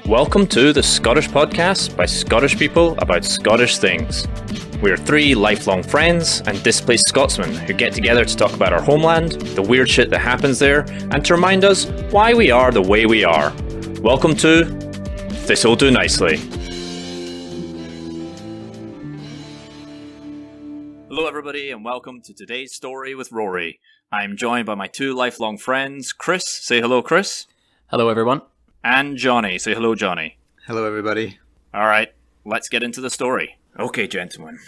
Welcome to the Scottish Podcast by Scottish people about Scottish things. We are three lifelong friends and displaced Scotsmen who get together to talk about our homeland, the weird shit that happens there, and to remind us why we are the way we are. Welcome to Thistle Do Nicely. Hello everybody and welcome to today's story with Rory. I'm joined by my two lifelong friends, Chris. Say hello, Chris. Hello everyone. And Johnny. Say hello, Johnny. Hello, everybody. All right, let's get into the story. Okay, gentlemen.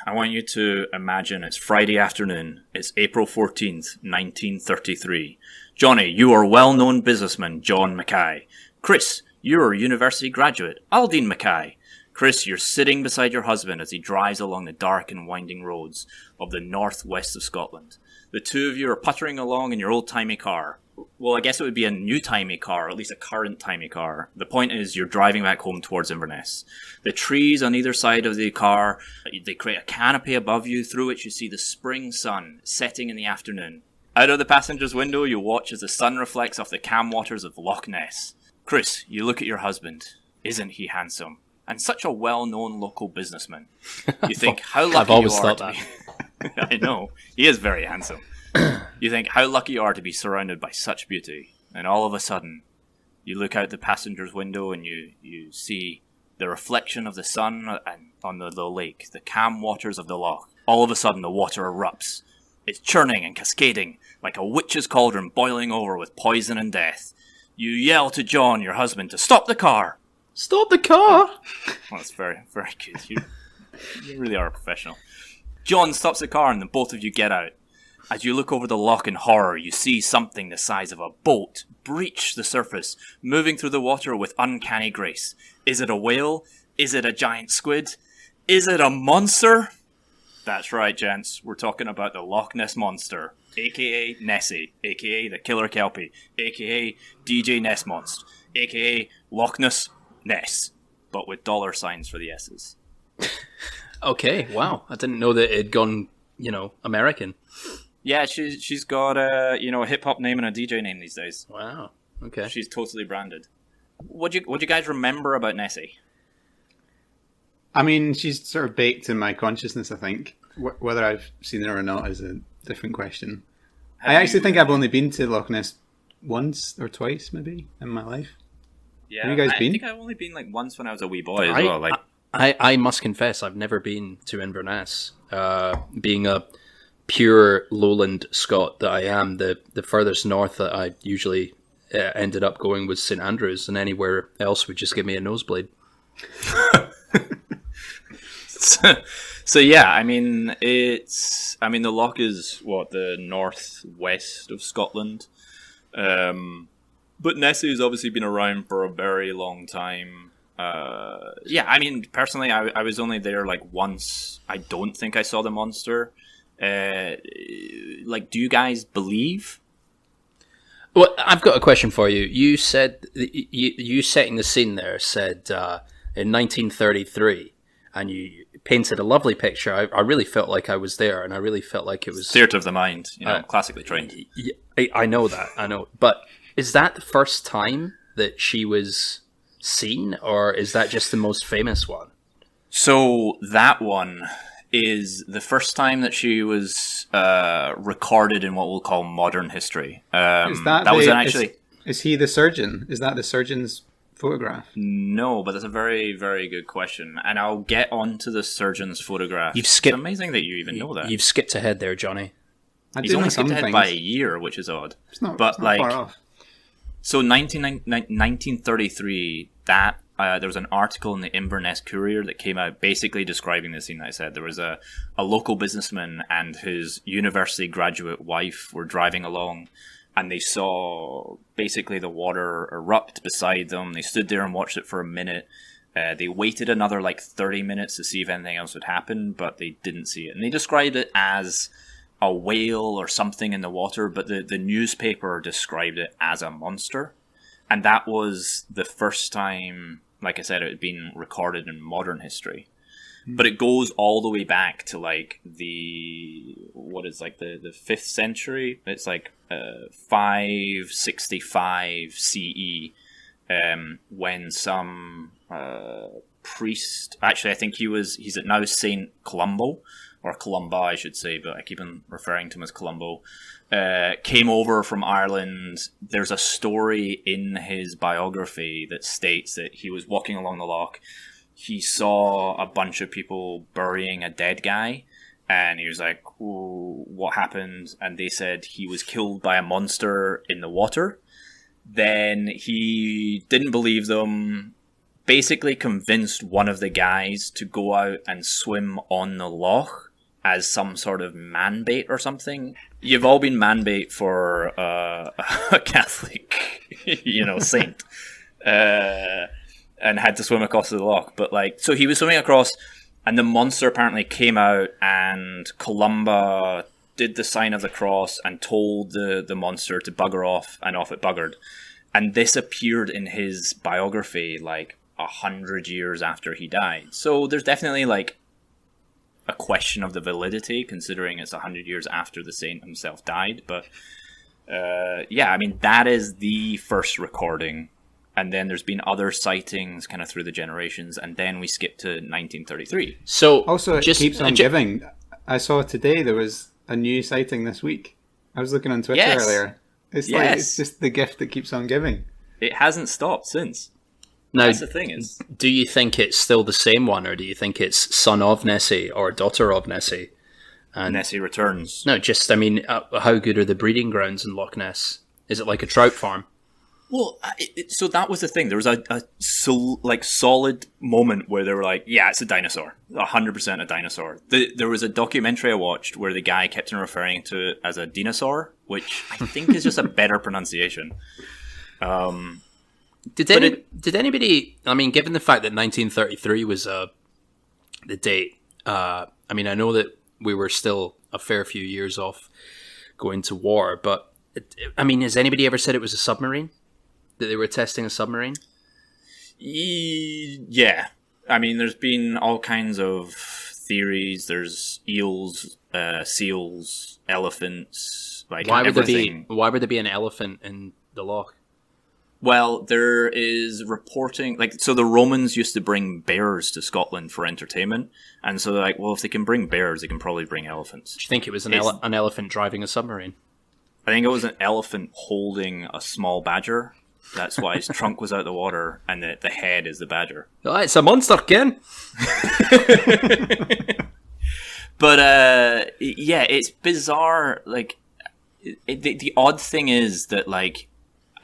I want you to imagine it's Friday afternoon. It's April 14th, 1933. Johnny, you are well-known businessman John Mackay. Chris, you're a university graduate, Aldine Mackay. Chris, you're sitting beside your husband as he drives along the dark and winding roads of the northwest of Scotland. The two of you are puttering along in your old-timey car. Well, I guess it would be a new-timey car, or at least a current-timey car. The point is, you're driving back home towards Inverness. The trees on either side of the car, they create a canopy above you through which you see the spring sun setting in the afternoon. Out of the passenger's window, you watch as the sun reflects off the calm waters of Loch Ness. Chris, you look at your husband. Isn't he handsome? And such a well-known local businessman. You think, how lucky I've always you are thought to that. be... I know, he is very handsome. You think how lucky you are to be surrounded by such beauty. And all of a sudden, you look out the passenger's window and you see the reflection of the sun on the lake, the calm waters of the loch. All of a sudden, the water erupts. It's churning and cascading, like a witch's cauldron boiling over with poison and death. You yell to John, your husband, to stop the car. Stop the car! Well, that's very, very good. You really are a professional. John stops the car and the both of you get out. As you look over the loch in horror, you see something the size of a boat breach the surface, moving through the water with uncanny grace. Is it a whale? Is it a giant squid? Is it a monster? That's right, gents. We're talking about the Loch Ness Monster, a.k.a. Nessie, a.k.a. the Killer Kelpie, a.k.a. DJ Ness Monster, a.k.a. Loch Ness Ness, but with dollar signs for the S's. Okay, wow. I didn't know that it had gone, American. Yeah, she's got a hip hop name and a DJ name these days. Wow. Okay. She's totally branded. What do you guys remember about Nessie? I mean, she's sort of baked in my consciousness, I think. Whether I've seen her or not is a different question. I actually think I've only been to Loch Ness once or twice, maybe, in my life. Yeah, have you guys been? I think I've only been once when I was a wee boy as well. I must confess, I've never been to Inverness. Being a pure lowland Scot that I am, the furthest north that I usually ended up going was St Andrews, and anywhere else would just give me a nosebleed. So yeah, I mean the loch is the northwest of Scotland, but Nessie's obviously been around for a very long time. Yeah, I mean personally, I was only there once. I don't think I saw the monster. Do you guys believe? Well, I've got a question for you. You said you setting the scene there said in 1933, and you painted a lovely picture. I really felt like I was there, and I really felt like it was theatre of the mind. Classically trained. I know that. I know, but is that the first time that she was seen, or is that just the most famous one? So that one is the first time that she was recorded in what we'll call modern history. Is he the surgeon? Is that the surgeon's photograph? No, but that's a very, very good question. And I'll get onto the surgeon's photograph. It's amazing that you even know that. You've skipped ahead there, Johnny. He's only skipped ahead by a year, which is odd. It's not far off. So 1933, there was an article in the Inverness Courier that came out basically describing the scene that I said. There was a local businessman and his university graduate wife were driving along, and they saw basically the water erupt beside them. They stood there and watched it for a minute. They waited another 30 minutes to see if anything else would happen, but they didn't see it. And they described it as a whale or something in the water, but the newspaper described it as a monster. And that was the first time, like I said, it had been recorded in modern history. But it goes all the way back to the 5th century. It's 565 CE when some priest, actually I think he's at now Saint Columbo, or Columba I should say, but I keep on referring to him as Columbo, came over from Ireland. There's a story in his biography that states that he was walking along the loch, he saw a bunch of people burying a dead guy, and he was like, "Ooh, what happened?" And they said he was killed by a monster in the water. Then he didn't believe them, basically convinced one of the guys to go out and swim on the loch as some sort of man bait or something. You've all been man bait for a Catholic, saint, and had to swim across the loch. But so he was swimming across, and the monster apparently came out, and Columba did the sign of the cross and told the monster to bugger off, and off it buggered. And this appeared in his biography 100 years after he died. So there's definitely a question of the validity, considering it's 100 years after the saint himself died. But that is the first recording. And then there's been other sightings kind of through the generations, and then we skip to 1933. So also, it keeps on giving. I saw today there was a new sighting this week. I was looking on Twitter earlier. It's it's just the gift that keeps on giving. It hasn't stopped since. Now, that's the thing is, do you think it's still the same one, or do you think it's son of Nessie or daughter of Nessie? And Nessie returns. No, just how good are the breeding grounds in Loch Ness? Is it like a trout farm? Well, so that was the thing. There was a solid moment where they were like, yeah, it's a dinosaur. 100% a dinosaur. There was a documentary I watched where the guy kept on referring to it as a dinosaur, which I think is just a better pronunciation. Did anybody, given the fact that 1933 was the date, I know that we were still a fair few years off going to war, but, has anybody ever said it was a submarine? That they were testing a submarine? Yeah. There's been all kinds of theories. There's eels, seals, elephants, why would everything. Why would there be an elephant in the loch? Well, there is reporting, so the Romans used to bring bears to Scotland for entertainment, and so they're like, well, if they can bring bears, they can probably bring elephants. Do you think it was an elephant driving a submarine? I think it was an elephant holding a small badger. That's why his trunk was out the water, and the head is the badger. Oh, it's a monster, Ken! But, it's bizarre. The odd thing is that,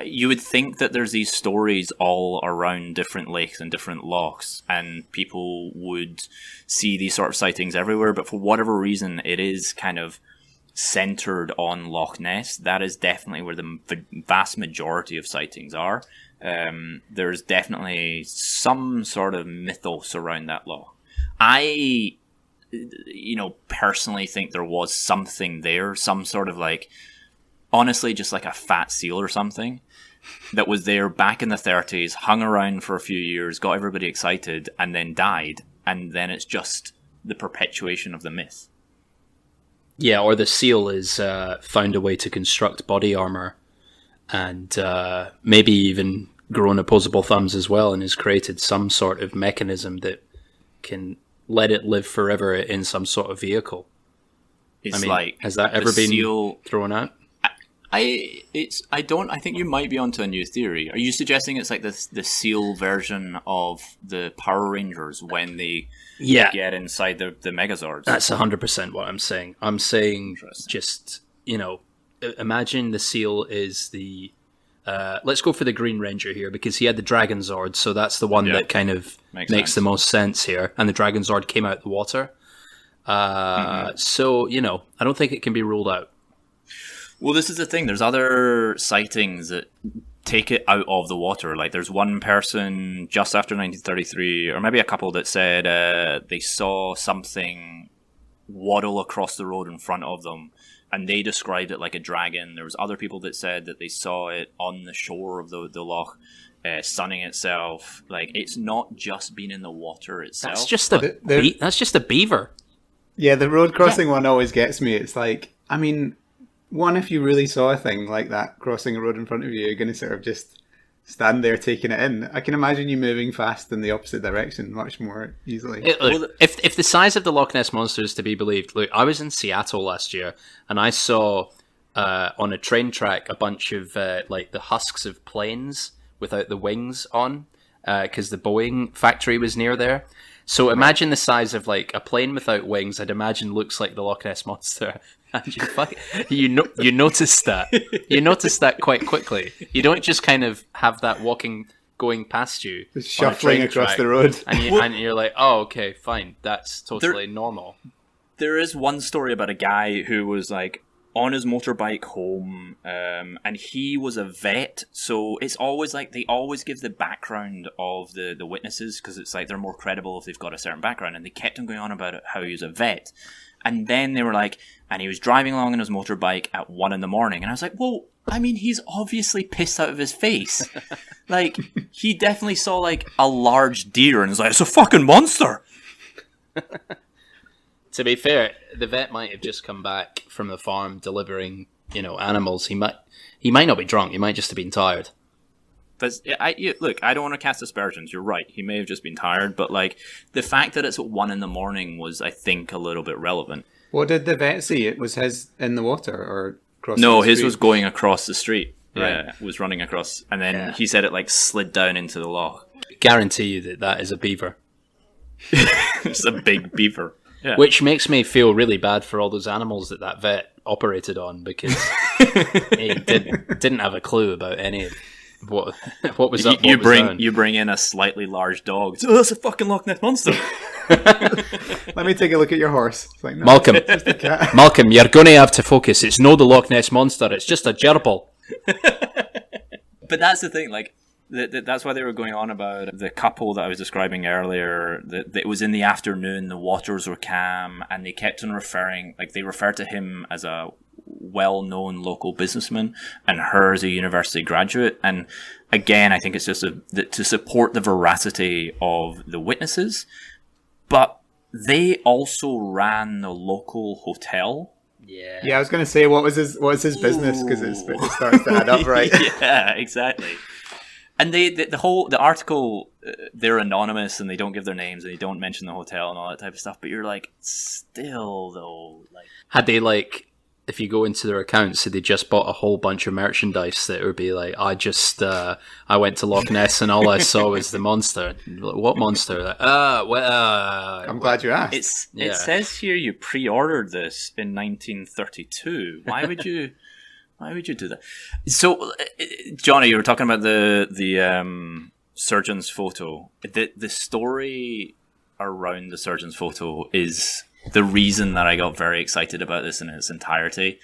you would think that there's these stories all around different lakes and different lochs, and people would see these sort of sightings everywhere, but for whatever reason, it is kind of centered on Loch Ness. That is definitely where the vast majority of sightings are. There's definitely some sort of mythos around that loch. I, personally think there was something there, some sort of honestly, just a fat seal or something that was there back in the 30s, hung around for a few years, got everybody excited, and then died. And then it's just the perpetuation of the myth. Yeah, or the seal is found a way to construct body armor and maybe even grown opposable thumbs as well, and has created some sort of mechanism that can let it live forever in some sort of vehicle. It's has that ever been thrown out? I think you might be onto a new theory. Are you suggesting it's the seal version of the Power Rangers when they get inside the Megazords? That's 100% what I'm saying. I'm saying just, imagine the seal is the... let's go for the Green Ranger here, because he had the Dragon Zord, so that's the one that kind of makes the most sense here. And the Dragon Zord came out the water. So, I don't think it can be ruled out. Well, this is the thing. There's other sightings that take it out of the water. There's one person just after 1933, or maybe a couple, that said they saw something waddle across the road in front of them, and they described it like a dragon. There was other people that said that they saw it on the shore of the loch, sunning itself. It's not just been in the water itself. That's just a beaver. Yeah, the road crossing one always gets me. It's one, if you really saw a thing like that crossing a road in front of you, you're going to sort of just stand there taking it in. I can imagine you moving fast in the opposite direction much more easily. Look, if the size of the Loch Ness Monster is to be believed, look, I was in Seattle last year and I saw on a train track a bunch of like the husks of planes without the wings on because the Boeing factory was near there. So imagine the size of like a plane without wings. I'd imagine looks like the Loch Ness Monster. And you notice that. You notice that quite quickly. You don't just kind of have that going past you, just shuffling across the road, and you're like, oh, okay, fine, that's totally normal. There is one story about a guy who was like on his motorbike home, and he was a vet, so it's always like they always give the background of the witnesses because it's like they're more credible if they've got a certain background, and they kept on going on about it, how he was a vet. And then they were like, and he was driving along on his motorbike at 1 a.m. And I was like, well, I mean, he's obviously pissed out of his face. Like, he definitely saw like a large deer and was like, it's a fucking monster. To be fair, the vet might have just come back from the farm delivering, animals. He might not be drunk. He might just have been tired. Look, I don't want to cast aspersions. You're right. He may have just been tired, but like the fact that it's at 1 a.m. was, I think, a little bit relevant. What did the vet see? It was his in the water or crossing No, the street? his was going across the street. Right. Yeah, was running across, and then he said it like slid down into the loch. Guarantee you that is a beaver. It's a big beaver. Yeah. Which makes me feel really bad for all those animals that vet operated on because he didn't have a clue about any of what was up. You bring in a slightly large dog. Oh, that's a fucking Loch Ness Monster. Let me take a look at your horse. It's like, no, Malcolm, it's just a cat. Malcolm, you're going to have to focus. It's no the Loch Ness Monster. It's just a gerbil. But that's the thing. Like, that's why they were going on about the couple that I was describing earlier. That it was in the afternoon, the waters were calm, and they kept on they referred to him as a well-known local businessman and her as a university graduate. And again, I think it's just to support the veracity of the witnesses, but they also ran the local hotel. Yeah, I was going to say, what was his business? Because it starts to add up, right? Yeah, exactly. And the article, they're anonymous and they don't give their names and they don't mention the hotel and all that type of stuff. But you're like, still though, like, had they like, if you go into their accounts, they just bought a whole bunch of merchandise that would be like, I went to Loch Ness and all I saw was the monster. What monster? I'm glad you asked. It says here you pre-ordered this in 1932. Why would you? Why would you do that? So, Johnny, you were talking about the surgeon's photo. The story around the surgeon's photo is the reason that I got very excited about this in its entirety.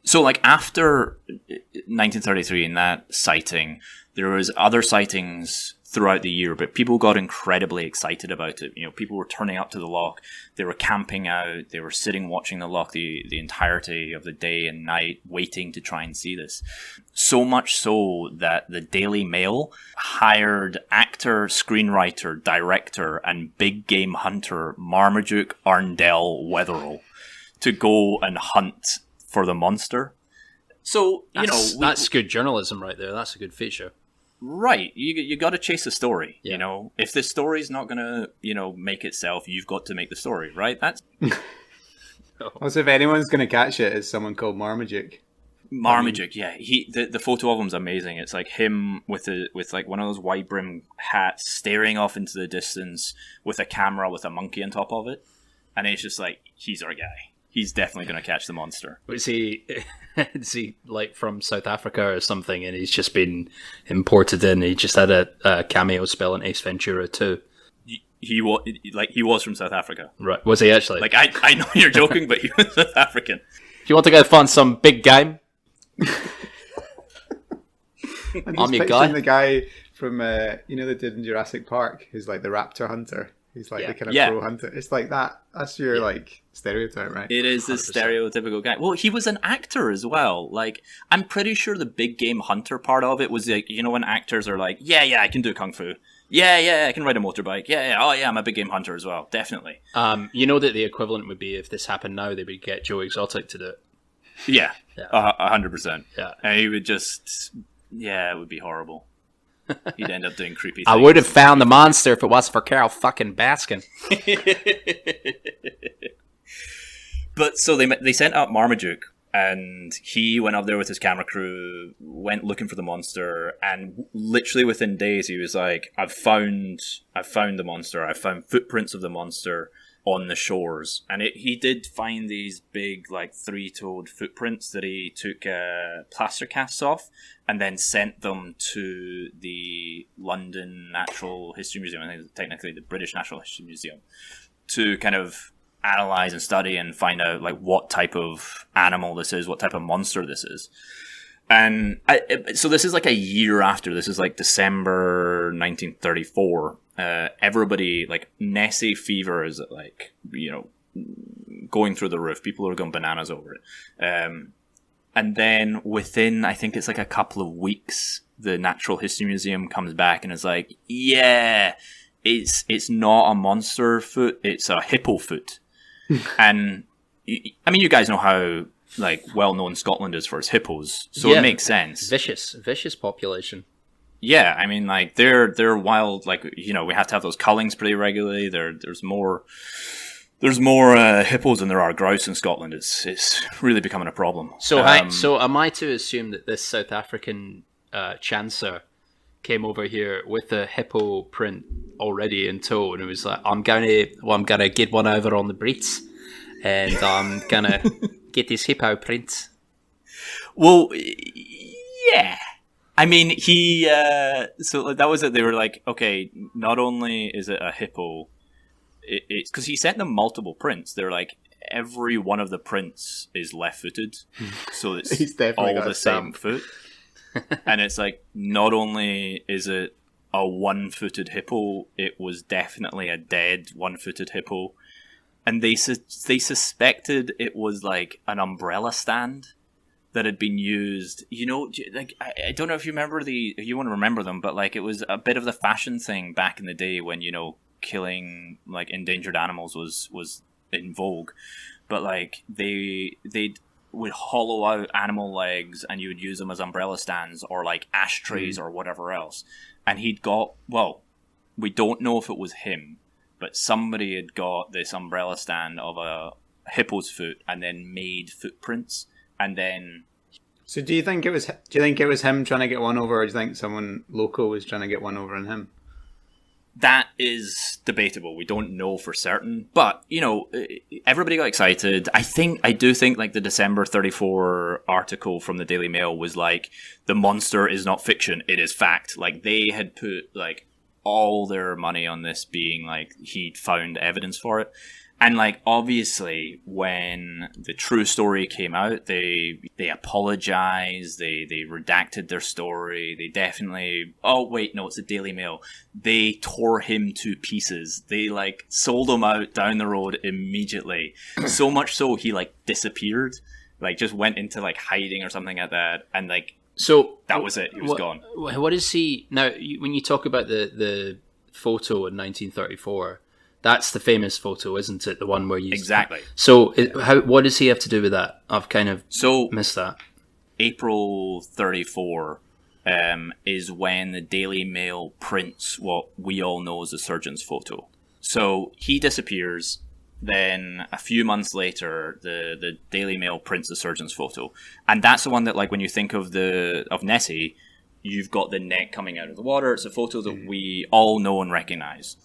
So, like, after 1933 and that sighting, there was other sightings throughout the year, but people got incredibly excited about it. People were turning up to the loch, they were camping out, they were sitting watching the loch the entirety of the day and night, waiting to try and see this. So much so that the Daily Mail hired actor, screenwriter, director, and big game hunter Marmaduke Arndell Wetherell to go and hunt for the monster. So, that's good journalism right there. That's a good feature. Right, you got to chase the story. Yeah. If the story's not gonna make itself, you've got to make the story, right? That's Also, if anyone's gonna catch it, it's someone called Marmaduke. Marmaduke, yeah. The photo of him's amazing. It's like him with like one of those wide brim hats, staring off into the distance with a camera with a monkey on top of it, and it's just like, he's our guy. He's definitely going to catch the monster. Is he like from South Africa or something, and he's just been imported in? He just had a cameo spell in Ace Ventura 2. He was from South Africa. Right. Was he actually? Like, I know you're joking, but he was South African. If you want to go find some big game, I'm your guy. The guy from they did in Jurassic Park, who's like the raptor hunter. He's like the kind of pro hunter. It's like that. That's your like stereotype, right? It is the 100%. Stereotypical guy. Well, he was an actor as well. Like, I'm pretty sure the big game hunter part of it was like, when actors are like, yeah, I can do kung fu. Yeah, I can ride a motorbike. Yeah. Oh, yeah, I'm a big game hunter as well. Definitely. That the equivalent would be if this happened now, they would get Joe Exotic to do it. Yeah. 100%. Yeah. And he would just, it would be horrible. he'd end up doing creepy things. I would have found the monster if it wasn't for Carol fucking Baskin. But so they sent up Marmaduke, and he went up there with his camera crew, went looking for the monster, and literally within days he was like, I've found the monster. I've found footprints of the monster on the shores. And he did find these big, like, 3-toed footprints that he took plaster casts off and then sent them to the London Natural History Museum, I think technically the British Natural History Museum, to kind of analyze and study and find out, like, what type of animal this is, what type of monster this is. And so this is like a year after. This is like December 1934. Everybody, like, Nessie fever is, like, you know, going through the roof. People are going bananas over it. And then within, I think it's like a couple of weeks, the Natural History Museum comes back and is like, yeah, it's not a monster foot, it's a hippo foot. And I mean, you guys know how, like, well known Scotland is for its hippos, so it makes sense. Vicious population. Yeah, I mean, like, they're wild. Like, you know, we have to have those cullings pretty regularly. There's more hippos than there are grouse in Scotland. It's really becoming a problem. So am I to assume that this South African chancer came over here with a hippo print already in tow, and it was like, I'm gonna get one over on the Brits, and I'm gonna get this hippo print. Well, yeah. I mean, so that was it. They were like, okay, not only is it a hippo, it's because he sent them multiple prints. They're like, every one of the prints is left-footed, so it's all the same foot. And it's like, not only is it a one-footed hippo, it was definitely a dead one-footed hippo. And they suspected it was like an umbrella stand that had been used. You know, like, I don't know if you remember if you want to remember them, but, like, it was a bit of the fashion thing back in the day when, you know, killing, like, endangered animals was in vogue. But, like, they would hollow out animal legs and you would use them as umbrella stands or, like, ashtrays or whatever else. And he'd got, well, we don't know if it was him, but somebody had got this umbrella stand of a hippo's foot and then made footprints, and then... So do you think it was him trying to get one over, or do you think someone local was trying to get one over on him? That is debatable. We don't know for certain. But, you know, everybody got excited. I do think, like, the December 34 article from the Daily Mail was like, the monster is not fiction, it is fact. Like, they had put, like, all their money on this being, like, he'd found evidence for it. And, like, obviously, when the true story came out, they apologized, they redacted their story, they definitely... Oh, wait, no, it's the Daily Mail. They tore him to pieces. They, like, sold him out down the road immediately. So much so, he, like, disappeared. Like, just went into, like, hiding or something like that. And, like, so that was it. He was gone. What is he... Now, when you talk about the photo in 1934... That's the famous photo, isn't it? The one where you... Exactly. So what does he have to do with that? I've kind of missed that. April 34 is when the Daily Mail prints what we all know as the surgeon's photo. So he disappears. Then a few months later, the Daily Mail prints the surgeon's photo. And that's the one that, like, when you think of Nessie, you've got the neck coming out of the water. It's a photo that we all know and recognize.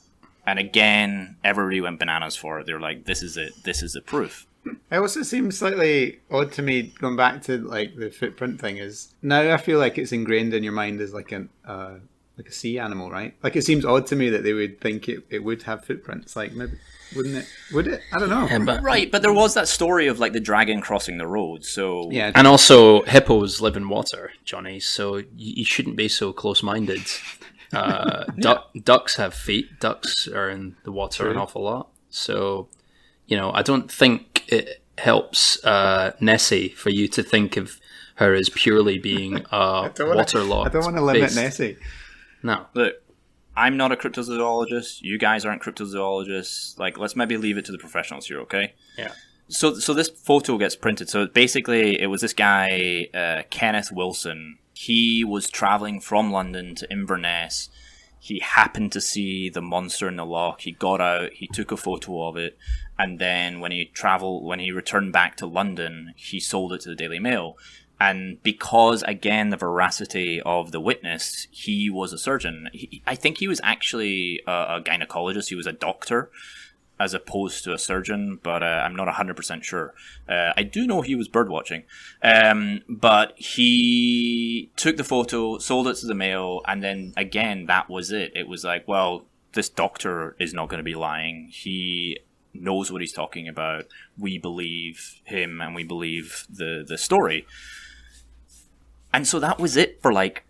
And again, everybody went bananas for it. They were like, this is it. This is the proof. It also seems slightly odd to me, going back to, like, the footprint thing, is now I feel like it's ingrained in your mind as like a sea animal, right? Like, it seems odd to me that they would think it would have footprints. Like, maybe wouldn't it? Would it? I don't know. Yeah, but there was that story of, like, the dragon crossing the road. So yeah, and also hippos live in water, Johnny. So you shouldn't be so close-minded. Ducks have feet. Ducks are in the water an awful lot. So, you know, I don't think it helps Nessie for you to think of her as purely being waterlogged. I don't want to limit Nessie. No. Look, I'm not a cryptozoologist. You guys aren't cryptozoologists. Like, let's maybe leave it to the professionals here, okay? Yeah. So this photo gets printed. So basically, it was this guy, Kenneth Wilson. He was traveling from London to Inverness. He happened to see the monster in the loch. He got out. He took a photo of it, and then when he returned back to London, he sold it to the Daily Mail. And because, again, the veracity of the witness, he was a surgeon. I think he was actually a gynecologist. He was a doctor as opposed to a surgeon, but I'm not 100% sure. I do know he was birdwatching. But he took the photo, sold it to the Mail, and then, again, that was it. It was like, well, this doctor is not going to be lying. He knows what he's talking about. We believe him, and we believe the story. And so that was it for like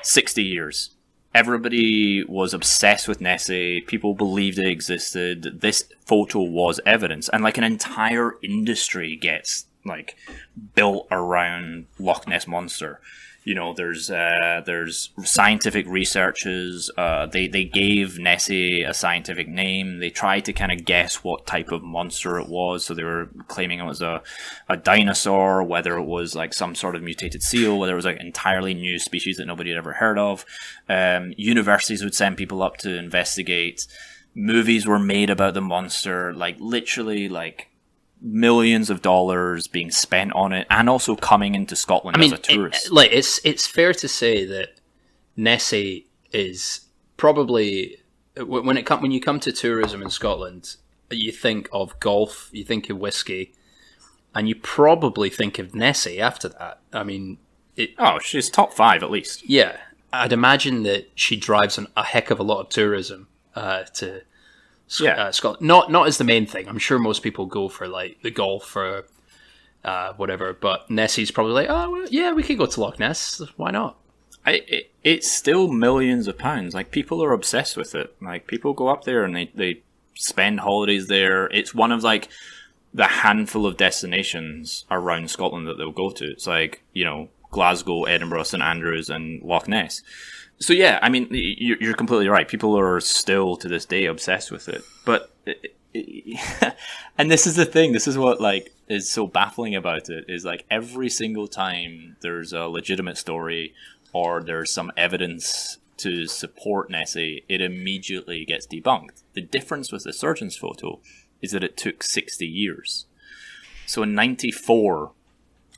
60 years. Everybody was obsessed with Nessie. People believed it existed. This photo was evidence. And like an entire industry gets like built around Loch Ness Monster. You know, there's scientific researches. They gave Nessie a scientific name. They tried to kind of guess what type of monster it was. So they were claiming it was a dinosaur, whether it was like some sort of mutated seal, whether it was like an entirely new species that nobody had ever heard of. Universities would send people up to investigate. Movies were made about the monster, like literally like millions of dollars being spent on it, and also coming into Scotland as a tourist. It's fair to say that Nessie is probably when you come to tourism in Scotland, you think of golf, you think of whiskey, and you probably think of Nessie after that. I mean, she's top 5 at least. Yeah, I'd imagine that she drives a heck of a lot of tourism to Scotland. Not as the main thing. I'm sure most people go for like the golf or whatever, but Nessie's probably like, oh well, yeah, we could go to Loch Ness. Why not? It's still millions of pounds. Like people are obsessed with it. Like people go up there and they spend holidays there. It's one of like the handful of destinations around Scotland that they'll go to. It's like, you know, Glasgow, Edinburgh, St Andrews, and Loch Ness. So yeah, I mean, you're completely right. People are still to this day obsessed with it. But, and this is the thing. This is what like is so baffling about it. Is like every single time there's a legitimate story or there's some evidence to support Nessie, it immediately gets debunked. The difference with the surgeon's photo is that it took 60 years. So in 94.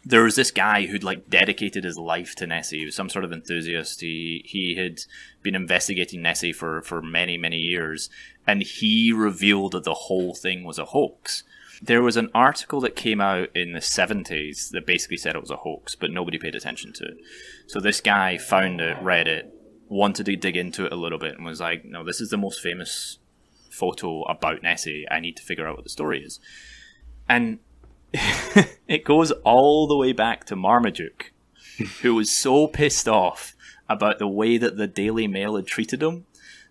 There was this guy who'd like dedicated his life to Nessie. He was some sort of enthusiast. He had been investigating Nessie for many, many years, and he revealed that the whole thing was a hoax. There was an article that came out in the 70s that basically said it was a hoax, but nobody paid attention to it. So this guy found it, read it, wanted to dig into it a little bit, and was like, no, this is the most famous photo about Nessie. I need to figure out what the story is. And it goes all the way back to Marmaduke, who was so pissed off about the way that the Daily Mail had treated him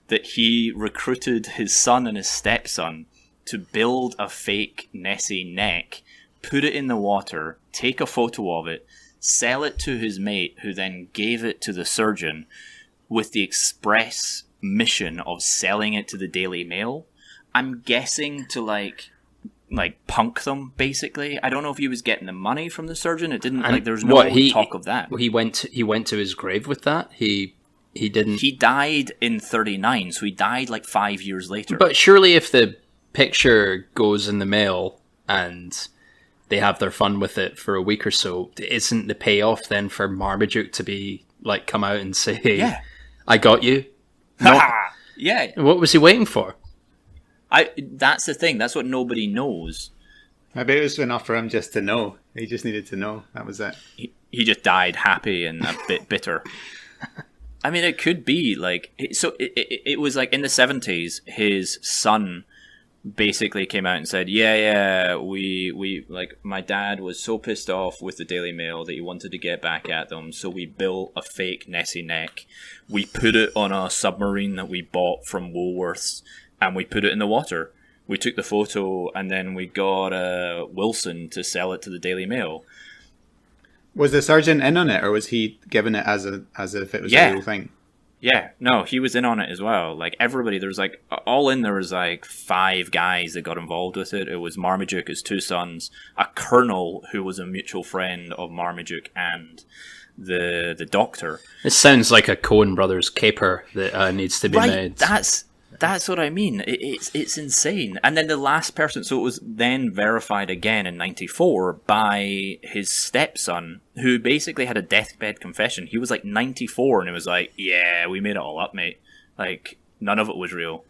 that he recruited his son and his stepson to build a fake Nessie neck, put it in the water, take a photo of it, sell it to his mate, who then gave it to the surgeon with the express mission of selling it to the Daily Mail. I'm guessing to like punk them, basically. I don't know if he was getting the money from the surgeon. It didn't, like, there's no talk of that. He went to his grave with that? He didn't... He died in 39, so he died like 5 years later. But surely if the picture goes in the Mail and they have their fun with it for a week or so, isn't the payoff then for Marmaduke to be, like, come out and say, yeah, I got you? Yeah. What was he waiting for? That's the thing. That's what nobody knows. Maybe it was enough for him just to know. He just needed to know. That was it. He just died happy and a bit bitter. I mean, it could be like... So it was like in the 70s, his son basically came out and said, we like, my dad was so pissed off with the Daily Mail that he wanted to get back at them, so we built a fake Nessie neck. We put it on a submarine that we bought from Woolworths, and we put it in the water. We took the photo, and then we got Wilson to sell it to the Daily Mail. Was the surgeon in on it, or was he giving it as if it was a real thing? Yeah, no, he was in on it as well. Like, everybody, there was like, all in, there was like 5 guys that got involved with it. It was Marmaduke, his 2 sons, a colonel who was a mutual friend of Marmaduke, and the doctor. It sounds like a Coen Brothers caper that needs to be made. That's what I mean. It's insane. And then the last person, so it was then verified again in 94 by his stepson, who basically had a deathbed confession. He was like 94 and it was like, yeah, we made it all up, mate. Like, none of it was real.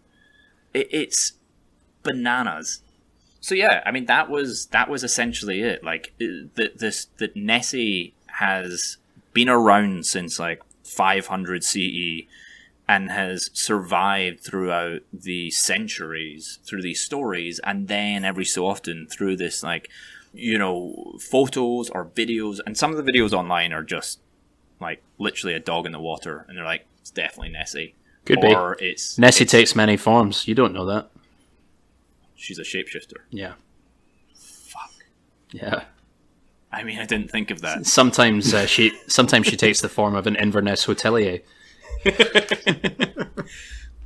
It's bananas. So yeah, I mean, that was essentially it. Like, that Nessie has been around since like 500 CE, and has survived throughout the centuries through these stories, and then every so often through this, like, you know, photos or videos. And some of the videos online are just like literally a dog in the water, and they're like, it's definitely Nessie. Could or be. Nessie takes many forms. You don't know that. She's a shapeshifter. Yeah. Fuck. Yeah. I mean, I didn't think of that. Sometimes she takes the form of an Inverness hotelier.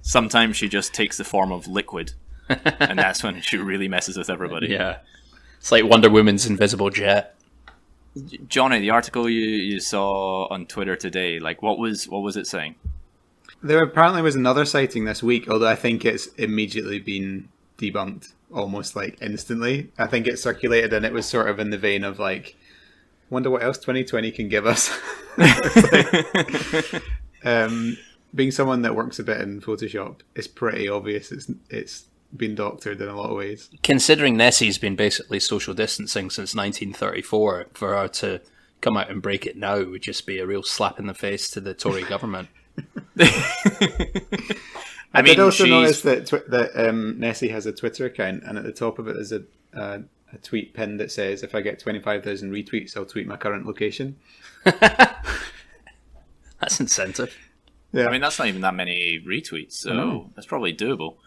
Sometimes she just takes the form of liquid, and that's when she really messes with everybody. Yeah, it's like Wonder Woman's invisible jet. Johnny, the article you saw on Twitter today, like, what was it saying? There apparently was another sighting this week, although I think it's immediately been debunked almost like instantly. I think it circulated and it was sort of in the vein of like, wonder what else 2020 can give us. Being someone that works a bit in Photoshop, it's pretty obvious it's been doctored in a lot of ways. Considering Nessie's been basically social distancing since 1934, for her to come out and break it now would just be a real slap in the face to the Tory government. I did also notice that Nessie has a Twitter account, and at the top of it is a tweet pinned that says, if I get 25,000 retweets, I'll tweet my current location. That's incentive. Yeah. I mean, that's not even that many retweets, so that's probably doable.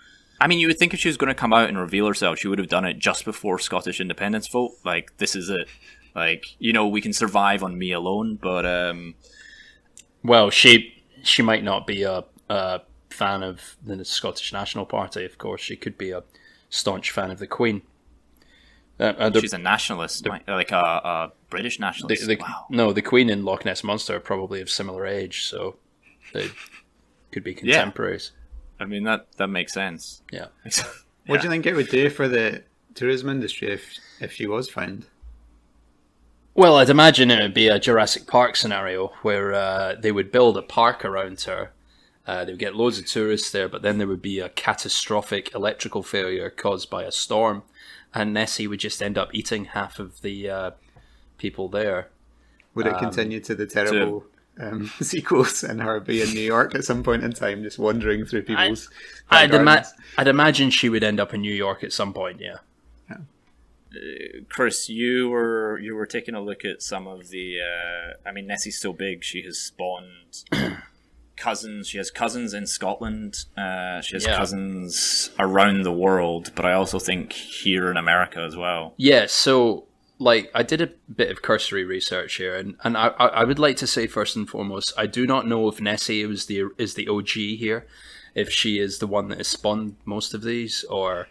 I mean, you would think if she was going to come out and reveal herself, she would have done it just before Scottish independence vote. Like, this is it. Like, you know, we can survive on me alone, but... Well, she might not be a fan of the Scottish National Party, of course. She could be a staunch fan of the Queen. She's a nationalist, like a British nationalist. Wow. No, the Queen and Loch Ness Monster are probably of similar age, so they could be contemporaries. Yeah. I mean, that makes sense. Yeah. What do you think it would do for the tourism industry if she was found? Well, I'd imagine it would be a Jurassic Park scenario where they would build a park around her. They would get loads of tourists there, but then there would be a catastrophic electrical failure caused by a storm, and Nessie would just end up eating half of the people there. Would it continue to the terrible sequels and her be in New York at some point in time, just wandering through people's I'd imagine she would end up in New York at some point, yeah. Chris, you were taking a look at some of the... I mean, Nessie's so big, she has spawned cousins. She has cousins in Scotland. She has cousins around the world, but I also think here in America as well. Yeah, so... Like, I did a bit of cursory research here, and I would like to say first and foremost, I do not know if Nessie is the OG here, if she is the one that has spawned most of these, or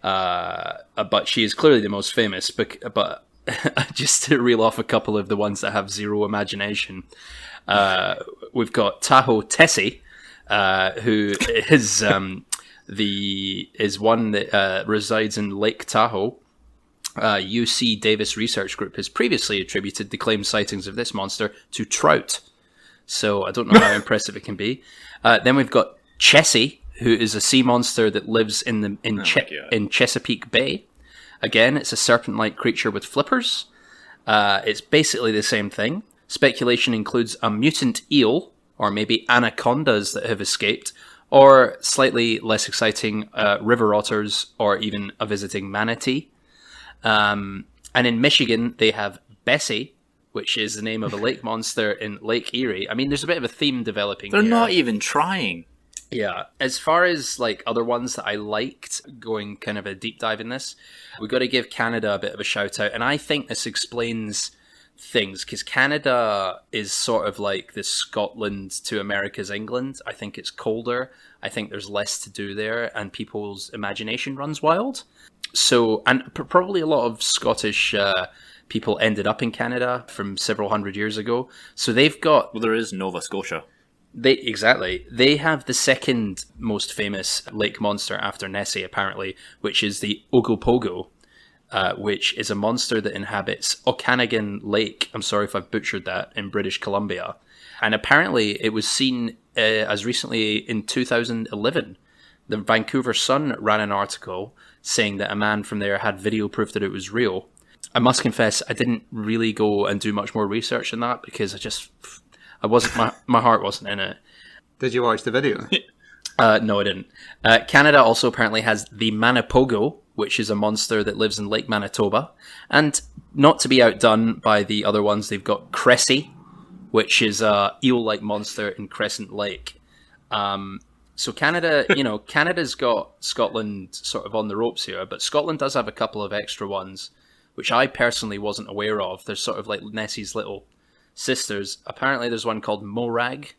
but she is clearly the most famous. But just to reel off a couple of the ones that have zero imagination, we've got Tahoe Tessie, who is one that resides in Lake Tahoe. UC Davis Research Group has previously attributed the claimed sightings of this monster to trout. So I don't know how impressive it can be. Then we've got Chessie, who is a sea monster that lives in Chesapeake Bay. Again, it's a serpent-like creature with flippers. It's basically the same thing. Speculation includes a mutant eel, or maybe anacondas that have escaped, or slightly less exciting river otters, or even a visiting manatee. And in Michigan, they have Bessie, which is the name of a lake monster in Lake Erie. I mean, there's a bit of a theme developing They're here. not even trying. Yeah. As far as like other ones that I liked, going kind of a deep dive in this, we've got to give Canada a bit of a shout out. And I think this explains things, because Canada is sort of like the Scotland to America's England. I think it's colder. I think there's less to do there, and people's imagination runs wild. So, and probably a lot of Scottish people ended up in Canada from several hundred years ago. So they've got... Well, there is Nova Scotia. Exactly. They have the second most famous lake monster after Nessie, apparently, which is the Ogopogo, which is a monster that inhabits Okanagan Lake. I'm sorry if I've butchered that, in British Columbia. And apparently it was seen as recently in 2011. The Vancouver Sun ran an article saying that a man from there had video proof that it was real. I must confess, I didn't really go and do much more research on that because I wasn't, my heart wasn't in it. Did you watch the video? No, I didn't. Canada also apparently has the Manipogo, which is a monster that lives in Lake Manitoba. And not to be outdone by the other ones, they've got Cressy, which is a eel-like monster in Crescent Lake. So Canada, Canada's got Scotland sort of on the ropes here, but Scotland does have a couple of extra ones, which I personally wasn't aware of. They're sort of like Nessie's little sisters. Apparently there's one called Morag,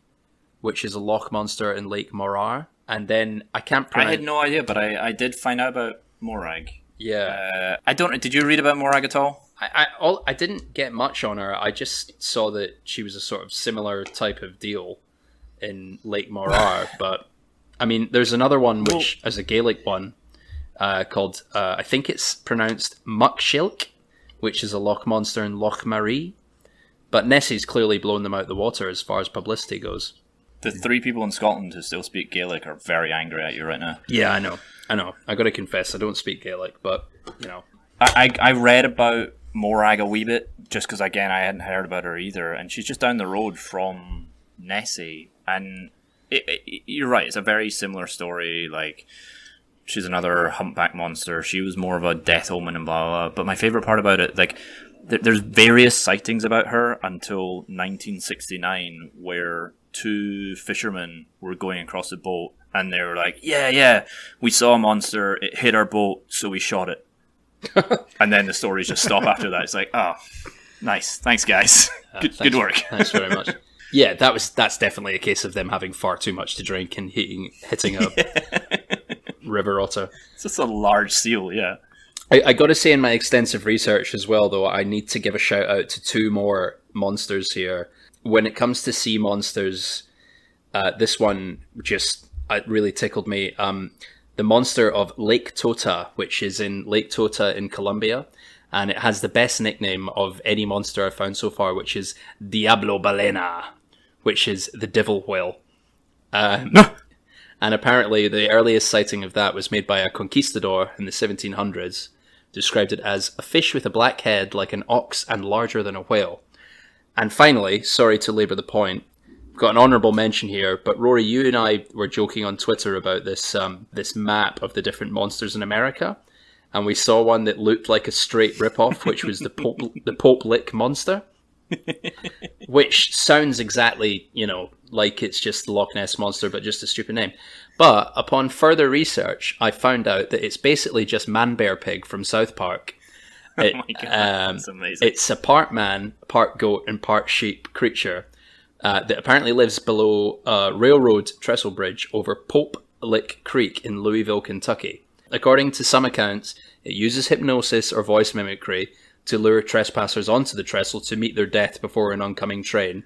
which is a loch monster in Lake Morar. And then I can't pronounce... I had no idea, but I did find out about Morag. Yeah. Did you read about Morag at all? I didn't get much on her. I just saw that she was a sort of similar type of deal in Lake Morar. But, I mean, there's another one which is a Gaelic one called, I think it's pronounced Muckshilk, which is a loch monster in Loch Marie. But Nessie's clearly blown them out the water as far as publicity goes. The 3 people in Scotland who still speak Gaelic are very angry at you right now. Yeah, I know. I got to confess, I don't speak Gaelic, but, I read about Morag a wee bit, just because, again, I hadn't heard about her either, and she's just down the road from Nessie, and you're right, it's a very similar story, like, she's another humpback monster, she was more of a death omen and blah, blah, blah, but my favourite part about it, like, there's various sightings about her until 1969, where 2 fishermen were going across the boat, and they were like, yeah, we saw a monster, it hit our boat, so we shot it. And then the stories just stop after that. It's like, oh, nice. Thanks, guys. Good work. Thanks very much. Yeah, that's definitely a case of them having far too much to drink and hitting a river otter. It's just a large seal, yeah. I got to say, in my extensive research as well, though, I need to give a shout out to 2 more monsters here. When it comes to sea monsters, this one just really tickled me. The monster of Lake Tota, which is in Lake Tota in Colombia, and it has the best nickname of any monster I've found so far, which is Diablo Balena, which is the devil whale. And apparently the earliest sighting of that was made by a conquistador in the 1700s, described it as a fish with a black head like an ox and larger than a whale. And finally, sorry to labour the point, got an honourable mention here, but Rory, you and I were joking on Twitter about this this map of the different monsters in America, and we saw one that looked like a straight rip-off, which was the Pope Lick monster, which sounds exactly, like it's just the Loch Ness Monster, but just a stupid name. But upon further research, I found out that it's basically just Man Bear Pig from South Park. Oh my god, that's amazing. It's a part man, part goat, and part sheep creature that apparently lives below a railroad trestle bridge over Pope Lick Creek in Louisville, Kentucky. According to some accounts, it uses hypnosis or voice mimicry to lure trespassers onto the trestle to meet their death before an oncoming train.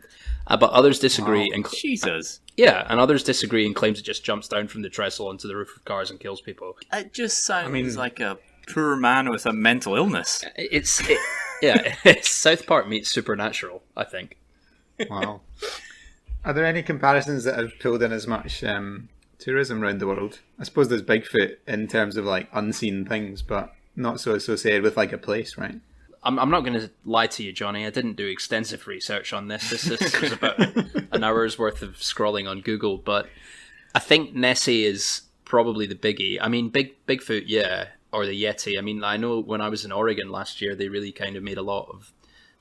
But others disagree. Wow. Jesus. Yeah, and others disagree and claims it just jumps down from the trestle onto the roof of cars and kills people. It just sounds like a poor man with a mental illness. It's South Park meets Supernatural, I think. Wow. Are there any comparisons that have pulled in as much tourism around the world? I suppose there's Bigfoot in terms of like unseen things, but not so associated with like a place, right? I'm not going to lie to you, Johnny. I didn't do extensive research on this. This was about an hour's worth of scrolling on Google, but I think Nessie is probably the biggie. I mean, Bigfoot, yeah, or the Yeti. I mean, I know when I was in Oregon last year, they really kind of made a lot of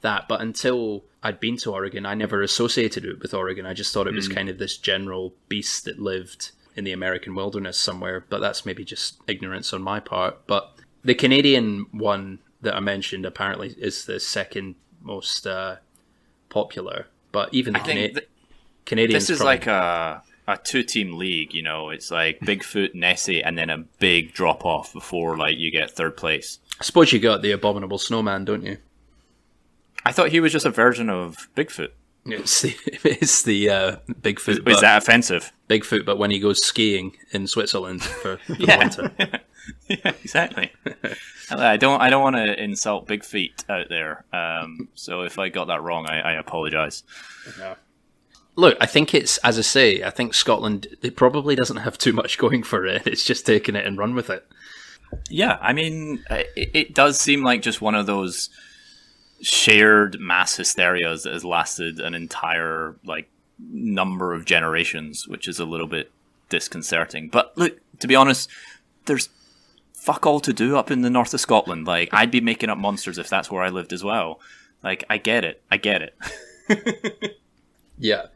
that, but until I'd been to Oregon, I never associated it with Oregon. I just thought it was kind of this general beast that lived in the American wilderness somewhere, but that's maybe just ignorance on my part. But the Canadian one that I mentioned apparently is the second most popular. But even I think Canadians. This is probably... like a 2-team league, you know. It's like Bigfoot, Nessie, and then a big drop off before like you get third place. I suppose you got the Abominable Snowman, don't you? I thought he was just a version of Bigfoot. It's the Bigfoot. Is that offensive? Bigfoot, but when he goes skiing in Switzerland for the winter. Yeah, exactly. I don't want to insult big feet out there. So if I got that wrong, I apologize. Yeah. Look, I think it's, as I say, I think Scotland, it probably doesn't have too much going for it. It's just taking it and run with it. Yeah, I mean, it does seem like just one of those shared mass hysterias that has lasted an entire like number of generations, which is a little bit disconcerting. But look, to be honest, there's fuck all to do up in the north of Scotland. Like, I'd be making up monsters if that's where I lived as well. Like, I get it. Yeah.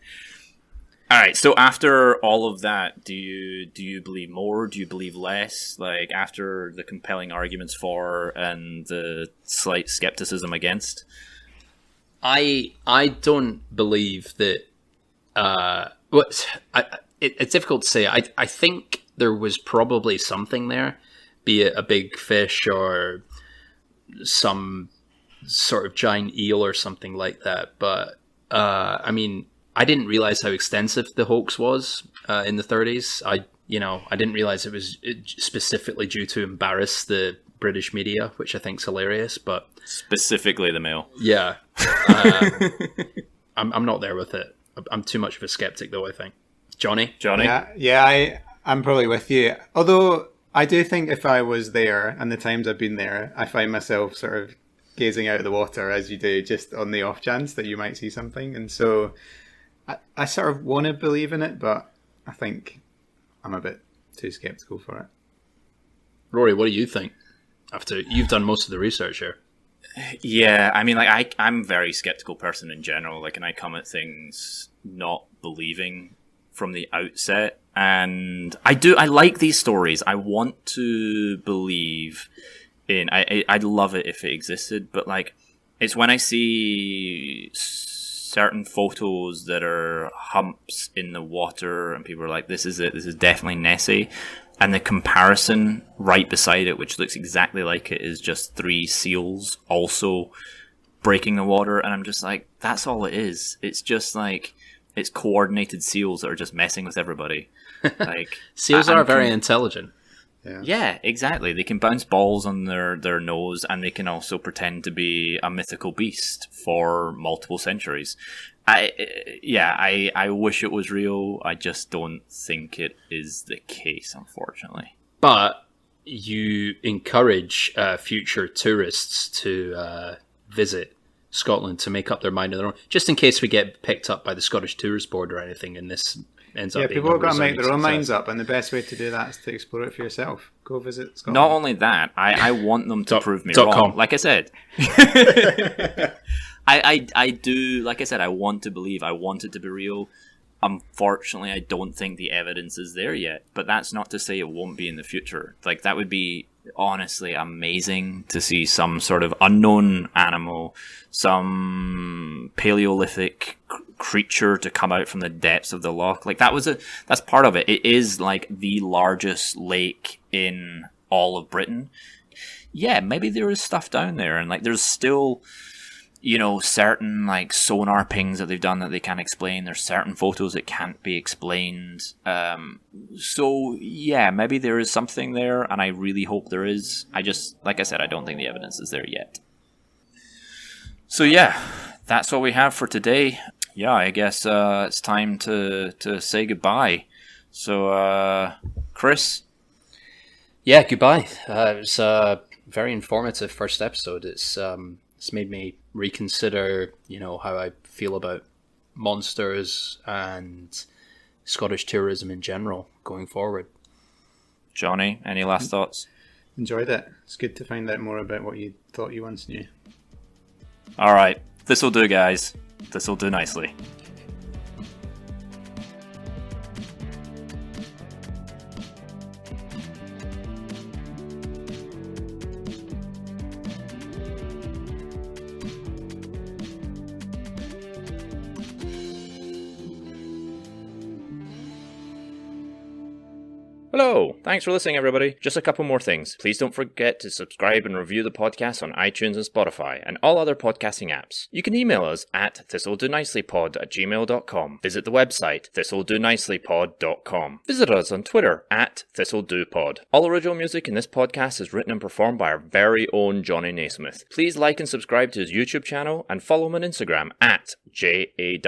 All right. So after all of that, do you believe more? Do you believe less? Like, after the compelling arguments for and the slight skepticism against? I don't believe that. It's difficult to say. I think there was probably something there, be it a big fish or some sort of giant eel or something like that. But I mean, I didn't realize how extensive the hoax was in the 30s. I didn't realize it was specifically due to embarrass the British media, which I think is hilarious. But specifically the Mail. Yeah, I'm not there with it. I'm too much of a skeptic, though. I think Johnny. Yeah, I'm probably with you. Although I do think if I was there, and the times I've been there, I find myself sort of gazing out of the water as you do, just on the off chance that you might see something. And so I sort of want to believe in it, but I think I'm a bit too skeptical for it. Rory, what do you think? After you've done most of the research here. Yeah, I mean, like I'm a very skeptical person in general. Like, and I come at things not believing from the outset. And I like these stories. I want to believe in. I'd love it if it existed, but like, it's when I see certain photos that are humps in the water, and people are like, "This is it. This is definitely Nessie." And the comparison right beside it, which looks exactly like it, is just 3 seals also breaking the water. And I'm just like, that's all it is. It's just like, it's coordinated seals that are just messing with everybody. Like, seals are very intelligent. Yeah, exactly. They can bounce balls on their nose, and they can also pretend to be a mythical beast for multiple centuries. I wish it was real. I just don't think it is the case, unfortunately. But you encourage future tourists to visit Scotland to make up their mind on their own, just in case we get picked up by the Scottish Tourist Board or anything, and this ends up being people have got to make their own minds up, and the best way to do that is to explore it for yourself. Go visit Scotland. Not only that, I want them to prove me wrong. .com. Like I said. I do, like I said, I want to believe, I want it to be real. Unfortunately, I don't think the evidence is there yet, but that's not to say it won't be in the future. Like, that would be honestly amazing to see some sort of unknown animal, some Paleolithic creature to come out from the depths of the loch. Like, that's part of it. It is like the largest lake in all of Britain. Yeah, maybe there is stuff down there, and like, there's still, you know, certain like sonar pings that they've done that they can't explain. There's certain photos that can't be explained. So yeah, maybe there is something there, and I really hope there is. I just, like I said, I don't think the evidence is there yet. So yeah, that's all we have for today. Yeah, I guess it's time to say goodbye. So Chris? Yeah, goodbye. It was a very informative first episode. It's made me reconsider, you know, how I feel about monsters and Scottish tourism in general going forward. Johnny, any last thoughts? Enjoyed it. It's good to find out more about what you thought you once knew. All right, this'll do, guys. This'll do nicely. Hello! Thanks for listening, everybody. Just a couple more things. Please don't forget to subscribe and review the podcast on iTunes and Spotify and all other podcasting apps. You can email us at thistledonicelypod@gmail.com. Visit the website, thistledonicelypod.com. Visit us on Twitter at thistledopod. All original music in this podcast is written and performed by our very own Johnny Naismith. Please like and subscribe to his YouTube channel and follow him on Instagram at JAW_KNEE_.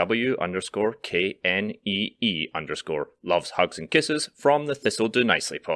Loves, hugs, and kisses from the Thistle Do Nicely pod.